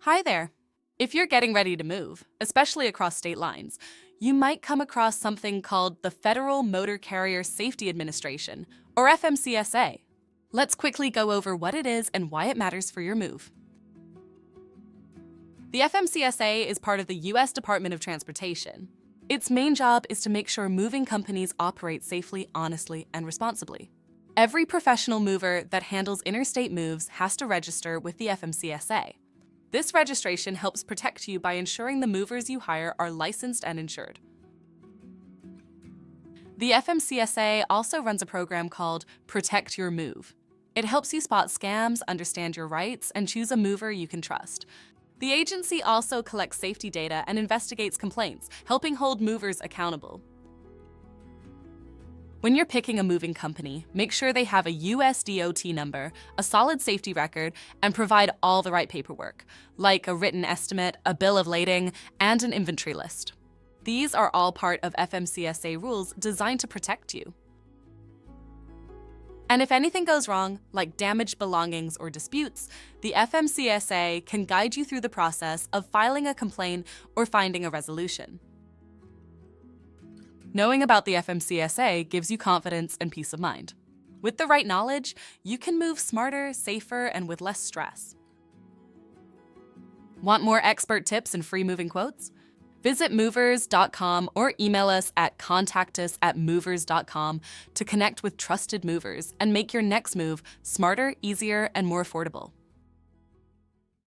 Hi there. If you're getting ready to move, especially across state lines, you might come across something called the Federal Motor Carrier Safety Administration, or FMCSA. Let's quickly go over what it is and why it matters for your move. The FMCSA is part of the U.S. Department of Transportation. Its main job is to make sure moving companies operate safely, honestly, and responsibly. Every professional mover that handles interstate moves has to register with the FMCSA. This registration helps protect you by ensuring the movers you hire are licensed and insured. The FMCSA also runs a program called Protect Your Move. It helps you spot scams, understand your rights, and choose a mover you can trust. The agency also collects safety data and investigates complaints, helping hold movers accountable. When you're picking a moving company, make sure they have a USDOT number, a solid safety record, and provide all the right paperwork, like a written estimate, a bill of lading, and an inventory list. These are all part of FMCSA rules designed to protect you. And if anything goes wrong, like damaged belongings or disputes, the FMCSA can guide you through the process of filing a complaint or finding a resolution. Knowing about the FMCSA gives you confidence and peace of mind. With the right knowledge, you can move smarter, safer, and with less stress. Want more expert tips and free moving quotes? Visit MoversCom or email us at contactus@movers.com to connect with trusted movers and make your next move smarter, easier, and more affordable.